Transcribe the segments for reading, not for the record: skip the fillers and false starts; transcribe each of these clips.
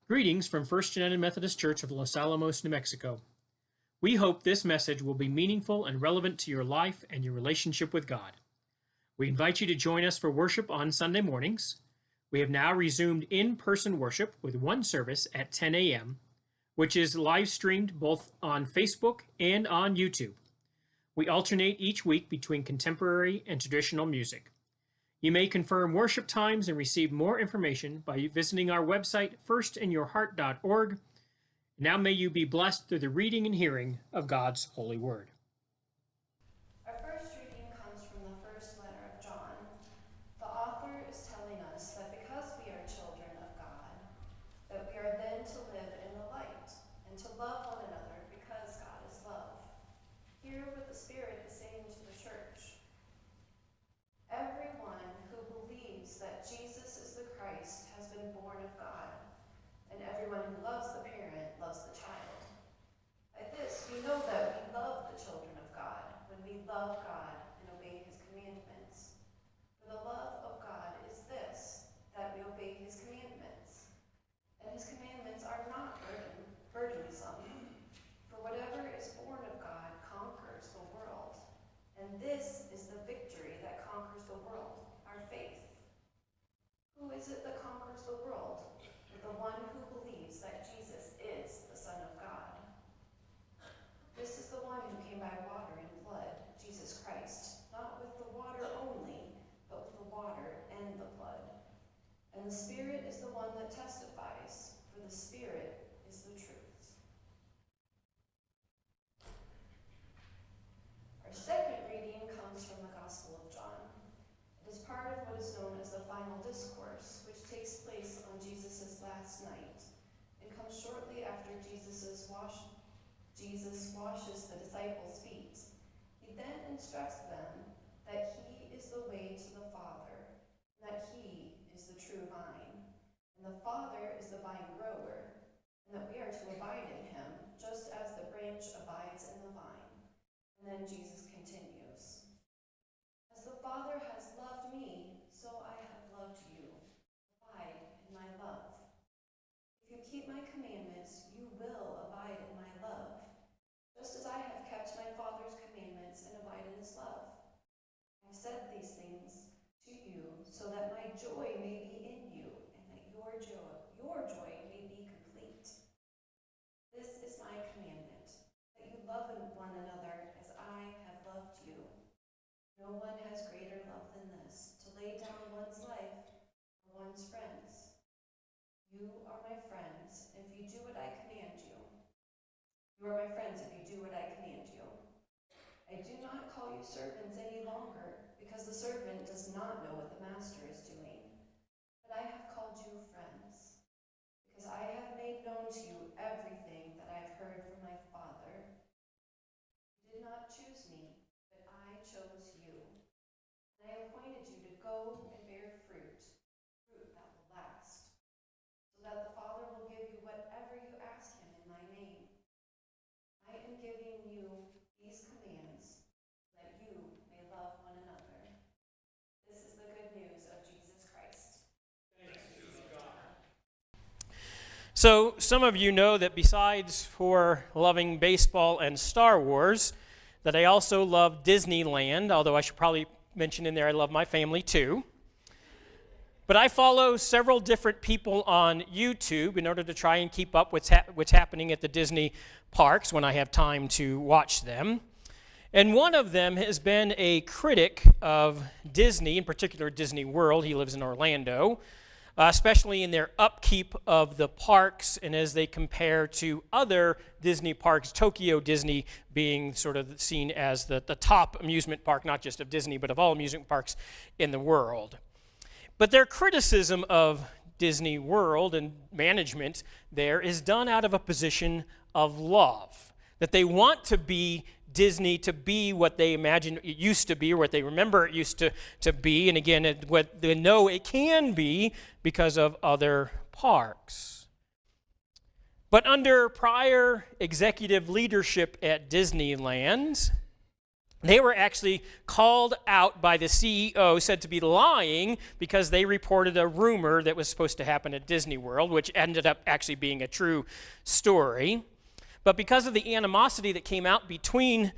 Greetings from First United Methodist Church of Los Alamos, New Mexico. We hope this message will be meaningful and relevant to your life and your relationship with God. We invite you to join us for worship on Sunday mornings. We have now resumed in-person worship with one service at 10 a.m., which is live streamed both on Facebook and on YouTube. We alternate each week between contemporary and traditional music. You may confirm worship times and receive more information by visiting our website, firstinyourheart.org. Now may you be blessed through the reading and hearing of God's holy word. Our first reading comes from the first letter of John. The author is telling us that because we are children of God, that we are then to live in the light and to love one another because God is love. Hear what the Spirit is saying to the church. Everyone who believes that Jesus is the Christ has been born of God, and everyone who loves the parent loves the child. By this we know that we love the children of God, when we love God and obey his commandments. For the love of God is this, that we obey his commandments. And his commandments are not burdensome. For whatever is born of God conquers the world. And this is the victory that conquers the world, our faith. Who is it that conquers the world? But the one who believes that Jesus is the Son of God. This is the one who came by water and blood, Jesus Christ, not with the water only, but with the water and the blood. And the Spirit is the one that testifies, for the Spirit is the truth. Our second reading comes from the Gospel of John. It is part of what is known as the final discourse, which takes place on Jesus' last night, and comes shortly after Jesus washes the disciples' feet. He then instructs them that he is the way to the Father, and that he is the true vine, and the Father is the vine grower, and that we are to abide in him, just as the branch abides in the vine. And then Jesus continues, as the Father has loved me, so I have loved you. Abide in my love. If you keep my commandments, you will abide in my love, just as I have kept my Father's commandments and abide in his love. I have said these things to you so that my joy may be in you, and that your joy may be complete. This is my commandment, that you love one another as I have loved you. No one has greater love than this, to lay down one's life for one's friends. You are my friends if you do what I command you. You are my friends if you do what I command you. I do not call you servants any longer, because the servant does not know what the master is doing. But I have called you friends, because I have made known to you everything that I have heard from my Father. You did not choose me, but I chose you. And I appointed you to go and bear fruit that will last, so that the Father will give you whatever you ask him in my name. I am giving you these commands so that you may love one another. This is the good news of Jesus Christ. Thanks be to God. So, some of you know that besides for loving baseball and Star Wars, that I also love Disneyland, although I should probably mention in there I love my family too. But I follow several different people on YouTube in order to try and keep up what's happening at the Disney parks when I have time to watch them. And one of them has been a critic of Disney, in particular Disney World. He lives in Orlando, especially in their upkeep of the parks and as they compare to other Disney parks, Tokyo Disney being sort of seen as the top amusement park, not just of Disney, but of all amusement parks in the world. But their criticism of Disney World and management there is done out of a position of love, that they want to be Disney to be what they imagine it used to be or what they remember it used to be, and again, what they know it can be because of other parks. But under prior executive leadership at Disneyland, They were actually called out by the CEO, said to be lying, because they reported a rumor that was supposed to happen at Disney World, which ended up actually being a true story. But because of the animosity that came out between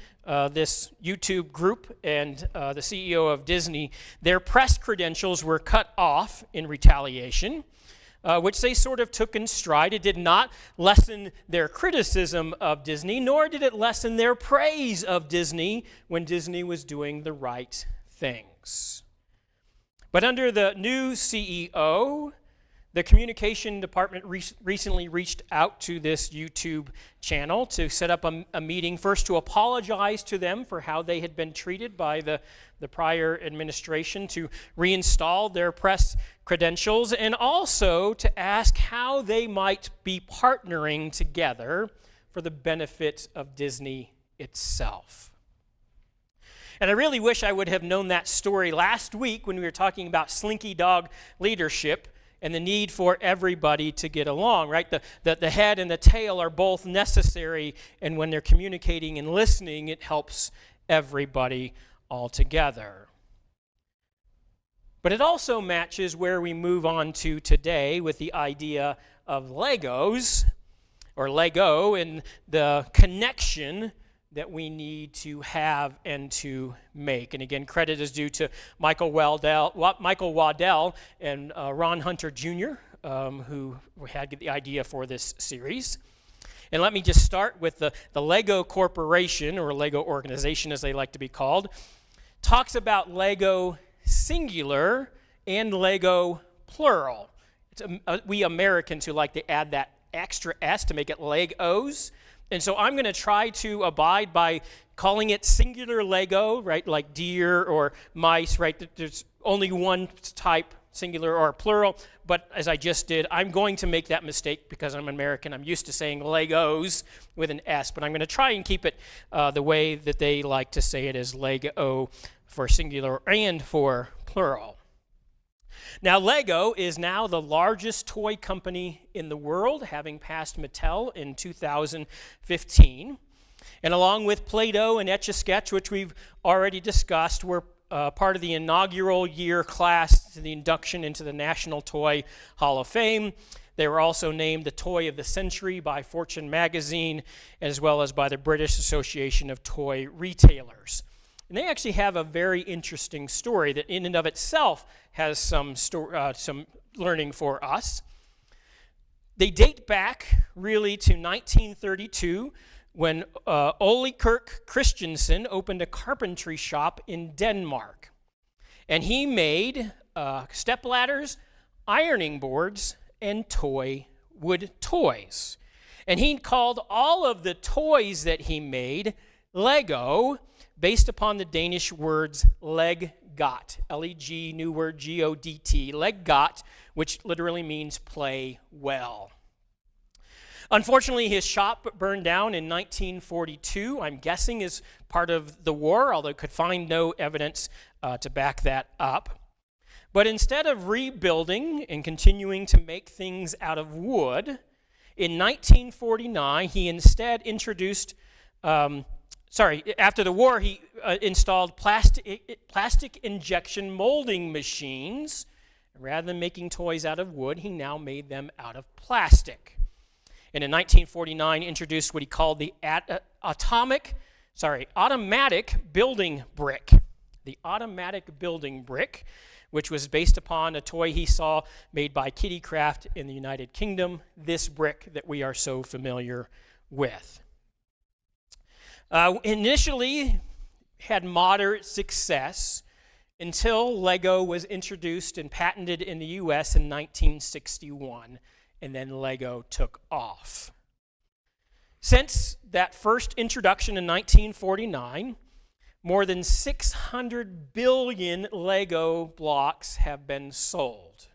this YouTube group and the CEO of Disney, their press credentials were cut off in retaliation, which they sort of took in stride. It did not lessen their criticism of Disney, nor did it lessen their praise of Disney when Disney was doing the right things. But under the new CEO, the communication department recently reached out to this YouTube channel to set up a meeting, first to apologize to them for how they had been treated by the prior administration, to reinstall their press credentials, and also to ask how they might be partnering together for the benefit of Disney itself. And I really wish I would have known that story last week when we were talking about slinky dog leadership and the need for everybody to get along, right? The head and the tail are both necessary, and when they're communicating and listening, it helps everybody all together. But it also matches where we move on to today with the idea of Legos, or Lego, and the connection that we need to have and to make. And again, credit is due to Michael Waddell and Ron Hunter Jr., who had the idea for this series. And let me just start with the Lego Corporation, or Lego organization as they like to be called, talks about Lego singular and Lego plural. We Americans who like to add that extra S to make it Legos. And so I'm going to try to abide by calling it singular Lego, right, like deer or mice, right? There's only one type, singular or plural. But as I just did, I'm going to make that mistake because I'm American. I'm used to saying Legos with an S, but I'm going to try and keep it the way that they like to say it, as Lego for singular and for plural. Now, Lego is now the largest toy company in the world, having passed Mattel in 2015. And along with Play-Doh and Etch-a-Sketch, which we've already discussed, were part of the inaugural year class to the induction into the National Toy Hall of Fame. They were also named the Toy of the Century by Fortune magazine, as well as by the British Association of Toy Retailers. And they actually have a very interesting story that in and of itself has some learning for us. They date back really to 1932 when Ole Kirk Christensen opened a carpentry shop in Denmark. And he made stepladders, ironing boards, and wood toys. And he called all of the toys that he made Lego, based upon the Danish words leggot, L-E-G, new word G-O-D-T, leggot, which literally means play well. Unfortunately, his shop burned down in 1942, I'm guessing as part of the war, although could find no evidence to back that up. But instead of rebuilding and continuing to make things out of wood, in 1949, he instead introduced after the war, he installed plastic injection molding machines. Rather than making toys out of wood, he now made them out of plastic. And in 1949, introduced what he called the automatic building brick. The automatic building brick, which was based upon a toy he saw made by Kitty Craft in the United Kingdom, this brick that we are so familiar with. Initially had moderate success until Lego was introduced and patented in the U.S. in 1961, and then Lego took off. Since that first introduction in 1949, more than 600 billion Lego blocks have been sold.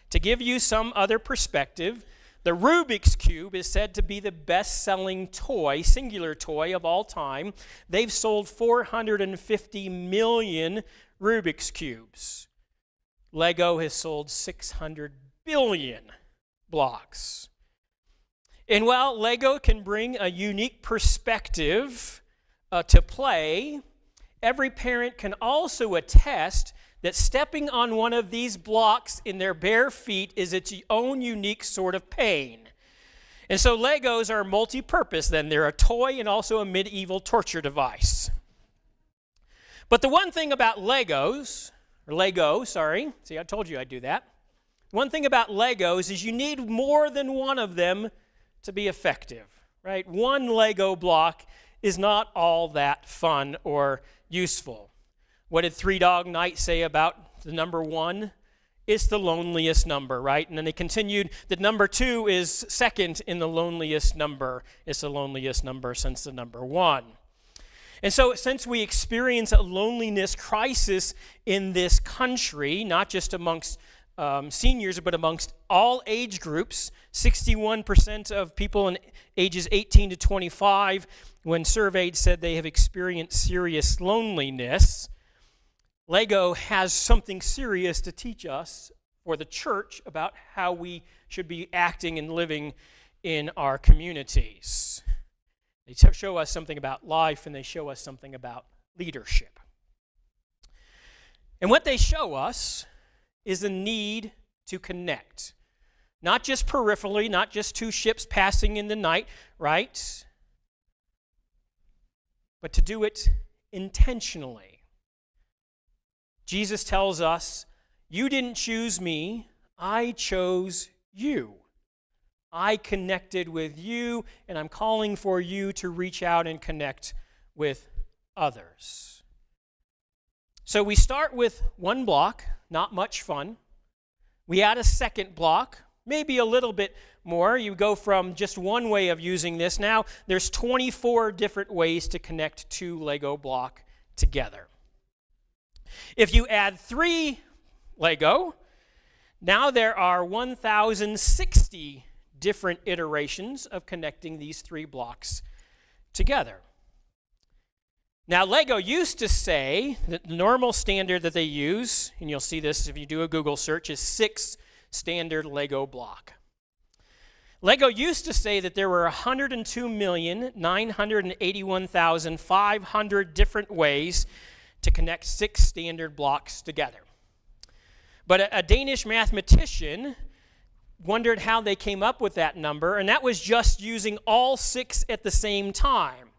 To give you some other perspective, the Rubik's Cube is said to be the best-selling toy, singular toy of all time. They've sold 450 million Rubik's Cubes. Lego has sold 600 billion blocks. And while Lego can bring a unique perspective to play, every parent can also attest that stepping on one of these blocks in their bare feet is its own unique sort of pain. And so Legos are multi-purpose then. They're a toy and also a medieval torture device. But the one thing about Lego, see, I told you I'd do that. One thing about Legos is you need more than one of them to be effective, right? One Lego block is not all that fun or useful. What did Three Dog Night say about the number 1? It's the loneliest number, right? And then they continued that number 2 is second in the loneliest number. It's the loneliest number since the number 1. And so since we experience a loneliness crisis in this country, not just amongst seniors, but amongst all age groups, 61% of people in ages 18 to 25, when surveyed, said they have experienced serious loneliness. Lego has something serious to teach us for the church about how we should be acting and living in our communities. They show us something about life, and they show us something about leadership. And what they show us is the need to connect. Not just peripherally, not just two ships passing in the night, right? But to do it intentionally. Jesus tells us, you didn't choose me, I chose you. I connected with you, and I'm calling for you to reach out and connect with others. So we start with one block, not much fun. We add a second block, maybe a little bit more. You go from just one way of using this. Now there's 24 different ways to connect two Lego block together. If you add 3 Lego, now there are 1,060 different iterations of connecting these 3 blocks together. Now, Lego used to say that the normal standard that they use, and you'll see this if you do a Google search, is 6 standard Lego block. Lego used to say that there were 102,981,500 different ways to connect 6 standard blocks together. But a Danish mathematician wondered how they came up with that number, and that was just using all 6 at the same time.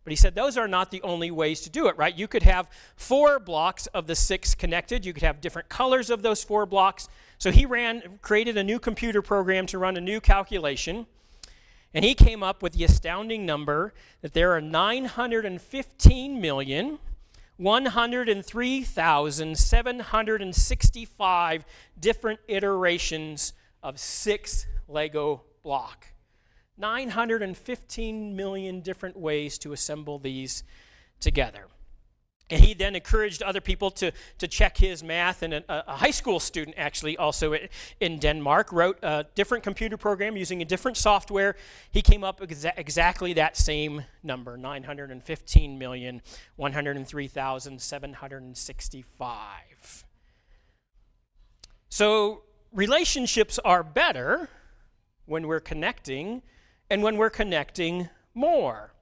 But he said those are not the only ways to do it, right? You could have 4 blocks of the 6 connected. You could have different colors of those 4 blocks. So he created a new computer program to run a new calculation, and he came up with the astounding number that there are 915,103,765 different iterations of 6 Lego block. 915 million different ways to assemble these together. And he then encouraged other people to check his math, and a high school student actually also in Denmark wrote a different computer program using a different software. He came up with exactly that same number, 915,103,765. So relationships are better when we're connecting, and when we're connecting more.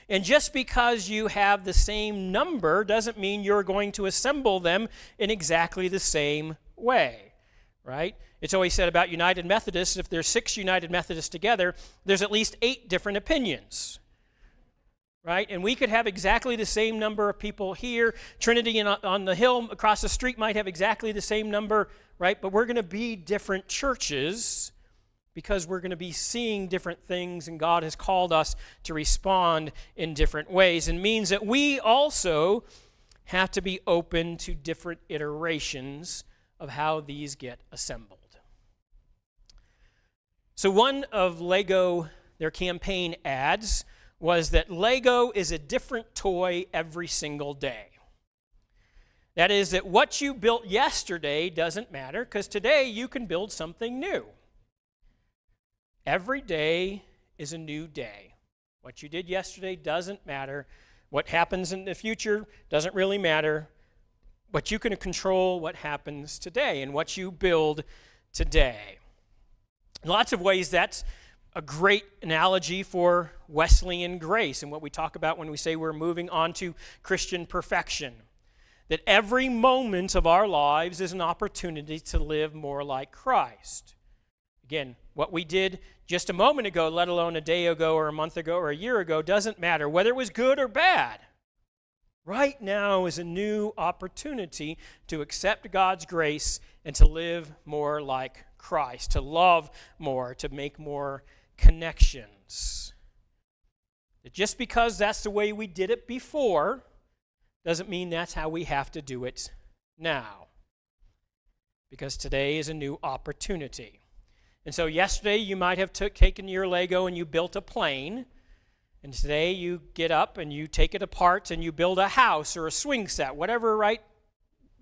And just because you have the same number doesn't mean you're going to assemble them in exactly the same way, right? It's always said about United Methodists, if there's 6 United Methodists together, there's at least 8 different opinions, right? And we could have exactly the same number of people here. Trinity on the hill across the street might have exactly the same number, right? But we're going to be different churches because we're going to be seeing different things, and God has called us to respond in different ways. And means that we also have to be open to different iterations of how these get assembled. So one of Lego, their campaign ads, was that Lego is a different toy every single day. That is, that what you built yesterday doesn't matter, because today you can build something new. Every day is a new day. What you did yesterday doesn't matter. What happens in the future doesn't really matter. But you can control what happens today and what you build today. In lots of ways, that's a great analogy for Wesleyan grace and what we talk about when we say we're moving on to Christian perfection. That every moment of our lives is an opportunity to live more like Christ. Again, what we did just a moment ago, let alone a day ago or a month ago or a year ago, doesn't matter, whether it was good or bad. Right now is a new opportunity to accept God's grace and to live more like Christ, to love more, to make more connections. Just because that's the way we did it before doesn't mean that's how we have to do it now. Because today is a new opportunity. And so yesterday you might have taken your Lego and you built a plane. And today you get up and you take it apart and you build a house or a swing set, whatever, right?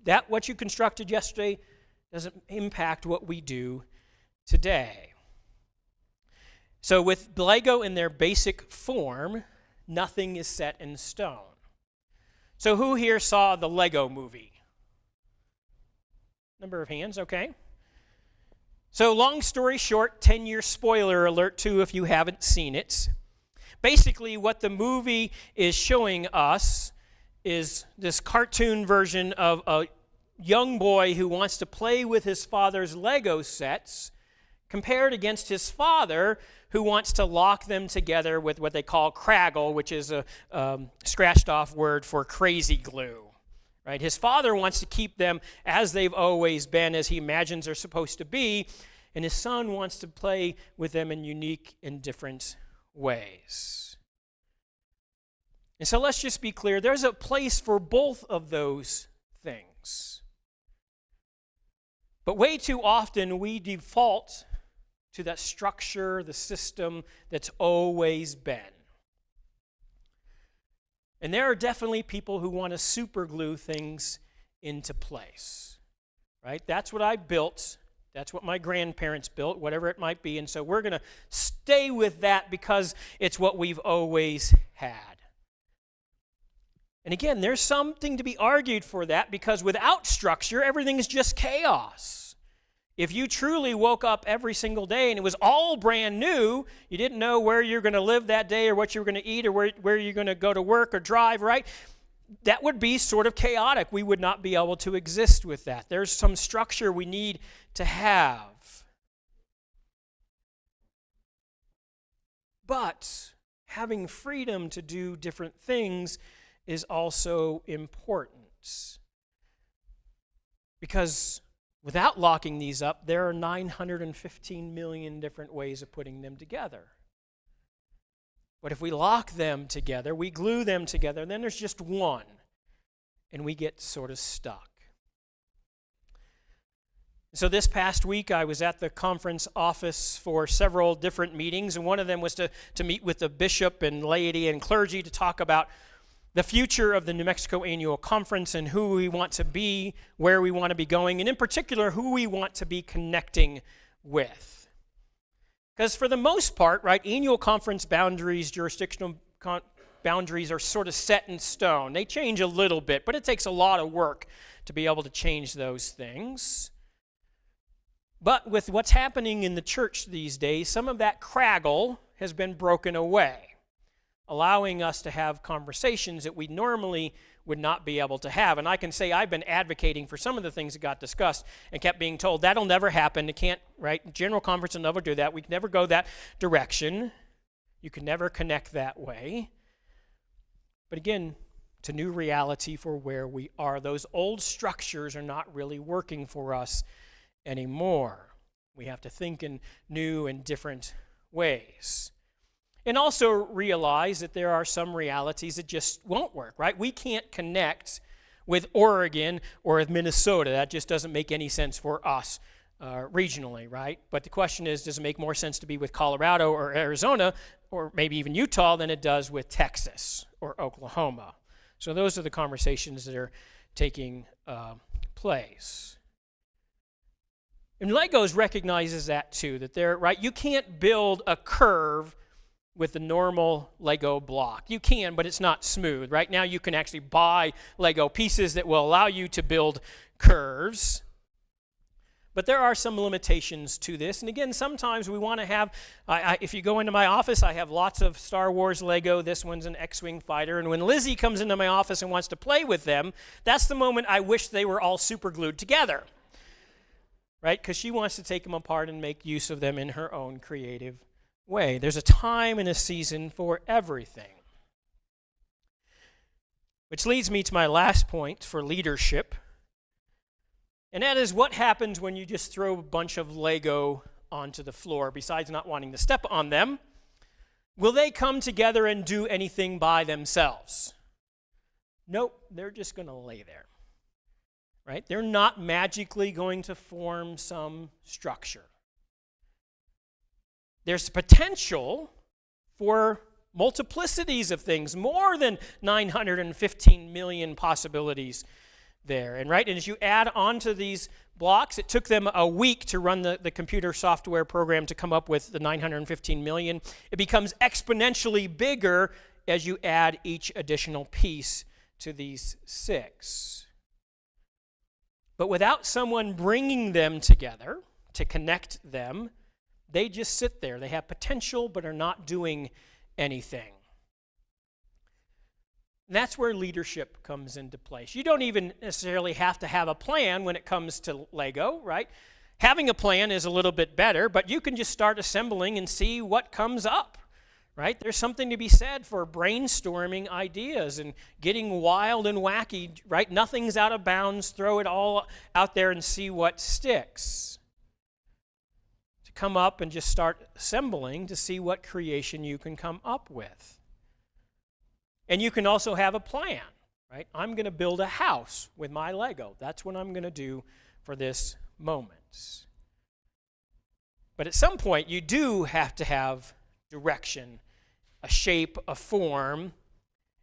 That what you constructed yesterday doesn't impact what we do today. So with Lego in their basic form, nothing is set in stone. So who here saw the Lego movie? Number of hands, okay. So long story short, 10-year spoiler alert too if you haven't seen it. Basically what the movie is showing us is this cartoon version of a young boy who wants to play with his father's Lego sets compared against his father who wants to lock them together with what they call Craggle, which is a scratched off word for crazy glue. Right? His father wants to keep them as they've always been, as he imagines they're supposed to be, and his son wants to play with them in unique and different ways. And so let's just be clear, there's a place for both of those things. But way too often we default to that structure, the system that's always been. And there are definitely people who want to super glue things into place, right? That's what I built. That's what my grandparents built, whatever it might be. And so we're going to stay with that because it's what we've always had. And again, there's something to be argued for that because without structure, everything is just chaos. If you truly woke up every single day and it was all brand new, you didn't know where you're going to live that day or what you were going to eat or where you're going to go to work or drive, right? That would be sort of chaotic. We would not be able to exist with that. There's some structure we need to have. But having freedom to do different things is also important. Because without locking these up, there are 915 million different ways of putting them together. But if we lock them together, we glue them together, then there's just one, and we get sort of stuck. So this past week, I was at the conference office for several different meetings, and one of them was to meet with the bishop and laity and clergy to talk about the future of the New Mexico Annual Conference and who we want to be, where we want to be going, and in particular, who we want to be connecting with. Because for the most part, right, annual conference boundaries, jurisdictional boundaries are sort of set in stone. They change a little bit, but it takes a lot of work to be able to change those things. But with what's happening in the church these days, some of that craggle has been broken away, allowing us to have conversations that we normally would not be able to have. And I can say I've been advocating for some of the things that got discussed and kept being told that'll never happen. It can't, right? General conference will never do that. We can never go that direction. You can never connect that way. But again, it's a new reality for where we are. Those old structures are not really working for us anymore. We have to think in new and different ways. And also realize that there are some realities that just won't work, right? We can't connect with Oregon or with Minnesota. That just doesn't make any sense for us regionally, right? But the question is, does it make more sense to be with Colorado or Arizona or maybe even Utah than it does with Texas or Oklahoma? So those are the conversations that are taking place. And Legos recognizes that too, that they're, right, you can't build a curve with the normal Lego block. You can, but it's not smooth. Right now you can actually buy Lego pieces that will allow you to build curves. But there are some limitations to this. And again, sometimes we want to have, if you go into my office, I have lots of Star Wars Lego. This one's an X-Wing fighter. And when Lizzie comes into my office and wants to play with them, that's the moment I wish they were all super glued together. Right? Because she wants to take them apart and make use of them in her own creative way. There's a time and a season for everything. Which leads me to my last point for leadership. And that is, what happens when you just throw a bunch of Lego onto the floor, besides not wanting to step on them? Will they come together and do anything by themselves? Nope, they're just going to lay there. Right? They're not magically going to form some structure. There's potential for multiplicities of things, more than 915 million possibilities there. And as you add onto these blocks, it took them a week to run the computer software program to come up with the 915 million. It becomes exponentially bigger as you add each additional piece to these 6. But without someone bringing them together to connect them, they just sit there. They have potential but are not doing anything. And that's where leadership comes into place. You don't even necessarily have to have a plan when it comes to Lego, right? Having a plan is a little bit better, but you can just start assembling and see what comes up, right? There's something to be said for brainstorming ideas and getting wild and wacky, right? Nothing's out of bounds. Throw it all out there and see what sticks. To come up and just start assembling to see what creation you can come up with. And you can also have a plan, right? I'm going to build a house with my Lego. That's what I'm going to do for this moment. But at some point, you do have to have direction, a shape, a form.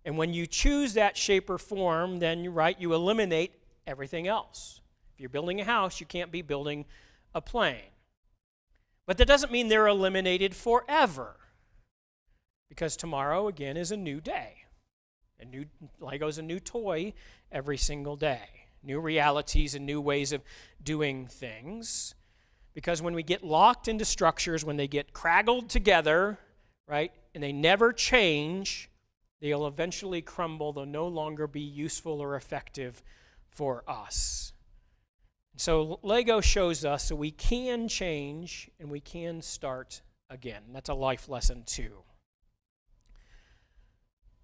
And when you choose that shape or form, then you eliminate everything else. If you're building a house, you can't be building a plane. But that doesn't mean they're eliminated forever. Because tomorrow, again, is a new day. Lego's a new toy every single day. New realities and new ways of doing things. Because when we get locked into structures, when they get craggled together, right, and they never change, they'll eventually crumble. They'll no longer be useful or effective for us. So Lego shows us that we can change and we can start again. That's a life lesson too.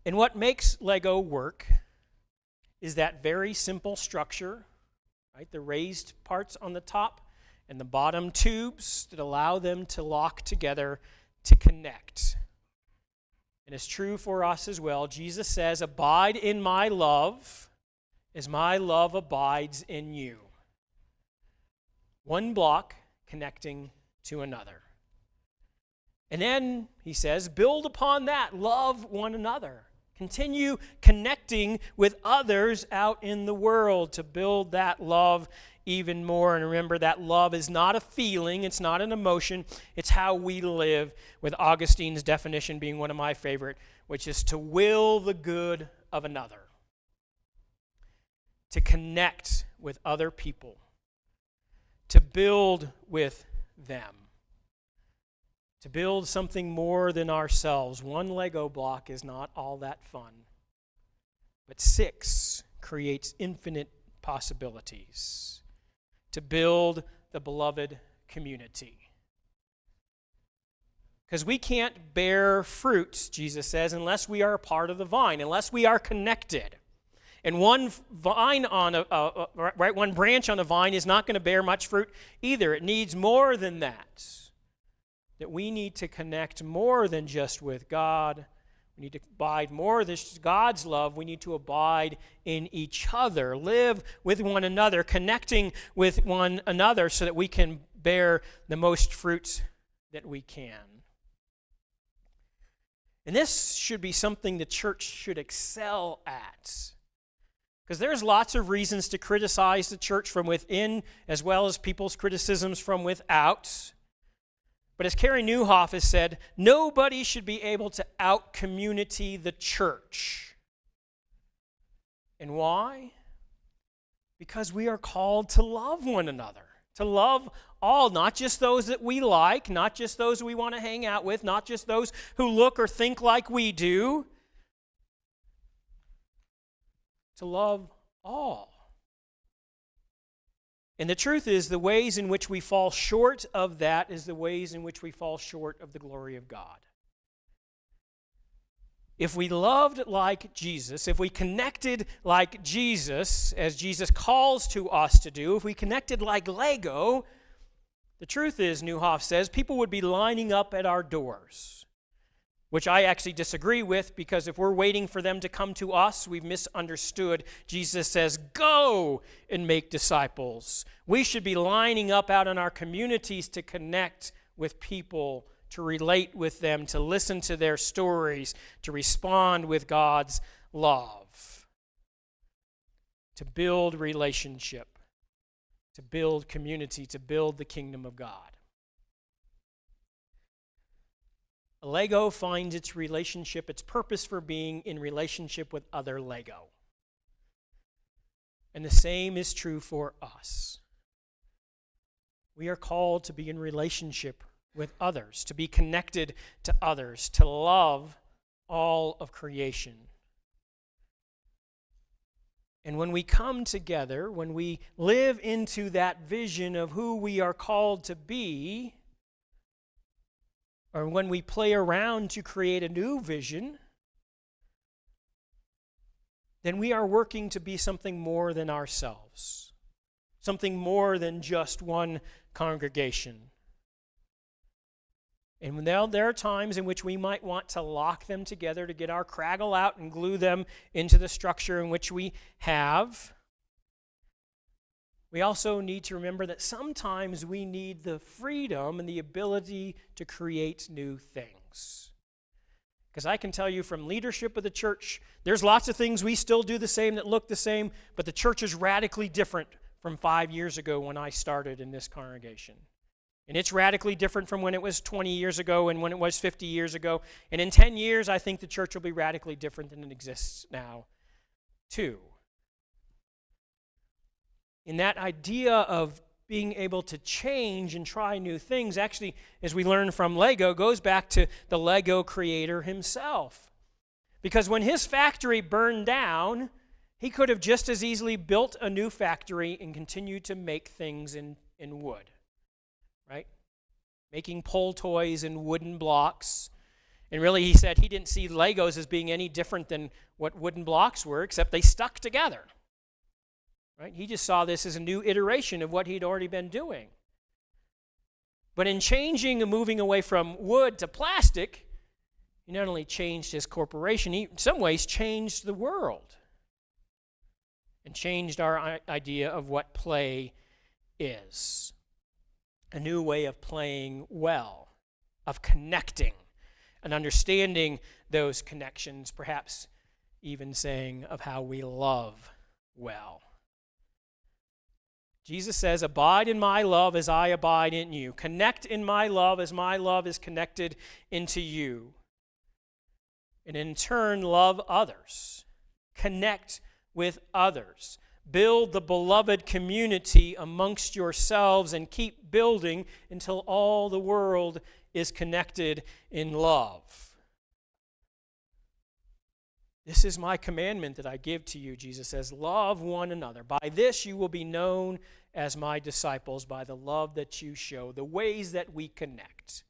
And what makes Lego work is that very simple structure, right? The raised parts on the top and the bottom tubes that allow them to lock together to connect. And it's true for us as well. Jesus says, "Abide in my love as my love abides in you." One block connecting to another. And then he says, build upon that, love one another. Continue connecting with others out in the world to build that love even more. And remember, that love is not a feeling, it's not an emotion, it's how we live, with Augustine's definition being one of my favorite, which is to will the good of another. To connect with other people. To build with them. To build something more than ourselves. One Lego block is not all that fun. But 6 creates infinite possibilities. To build the beloved community. Because we can't bear fruit, Jesus says, unless we are a part of the vine, unless we are connected. And one branch on a vine is not going to bear much fruit either. It needs more than that. That we need to connect more than just with God. We need to abide more than God's love. We need to abide in each other, live with one another, connecting with one another so that we can bear the most fruit that we can. And this should be something the church should excel at. Because there's lots of reasons to criticize the church from within as well as people's criticisms from without. But as Carey Nieuwhof has said, nobody should be able to out-community the church. And why? Because we are called to love one another, To love all, not just those that we like, not just those we want to hang out with, not just those who look or think like we do. To love all. And the truth is, the ways in which we fall short of that is the ways in which we fall short of the glory of God. If we loved like Jesus, if we connected like Jesus, as Jesus calls to us to do, if we connected like Lego, the truth is, Neuhoff says, people would be lining up at our doors, which I actually disagree with, because if we're waiting for them to come to us, we've misunderstood. Jesus says, go and make disciples. We should be lining up out in our communities to connect with people, to relate with them, to listen to their stories, to respond with God's love, to build relationship, to build community, to build the kingdom of God. Lego finds its relationship, its purpose for being in relationship with other Lego. And the same is true for us. We are called to be in relationship with others, to be connected to others, to love all of creation. And when we come together, when we live into that vision of who we are called to be, or when we play around to create a new vision, then we are working to be something more than ourselves, something more than just one congregation. And there are times in which we might want to lock them together to get our craggle out and glue them into the structure in which we have. We also need to remember that sometimes we need the freedom and the ability to create new things. Because I can tell you from leadership of the church, there's lots of things we still do the same that look the same, but the church is radically different from 5 years ago when I started in this congregation. And it's radically different from when it was 20 years ago and when it was 50 years ago. And in 10 years, I think the church will be radically different than it exists now, too. In that idea of being able to change and try new things, actually, as we learn from Lego, goes back to the Lego creator himself. Because when his factory burned down, he could have just as easily built a new factory and continued to make things in wood. Right? Making pole toys in wooden blocks. And really, he said he didn't see Legos as being any different than what wooden blocks were, except they stuck together. Right? He just saw this as a new iteration of what he'd already been doing. But in changing and moving away from wood to plastic, he not only changed his corporation, he in some ways changed the world and changed our idea of what play is. A new way of playing well, of connecting and understanding those connections, perhaps even saying of how we love well. Jesus says, abide in my love as I abide in you. Connect in my love as my love is connected into you. And in turn, love others. Connect with others. Build the beloved community amongst yourselves and keep building until all the world is connected in love. This is my commandment that I give to you, Jesus says, love one another. By this you will be known as my disciples, by the love that you show, the ways that we connect.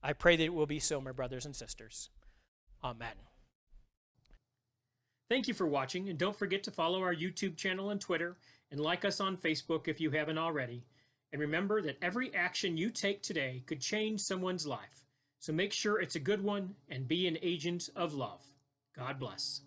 I pray that it will be so, my brothers and sisters. Amen. Thank you for watching, and don't forget to follow our YouTube channel and Twitter, and like us on Facebook if you haven't already. And remember that every action you take today could change someone's life. So make sure it's a good one and be an agent of love. God bless.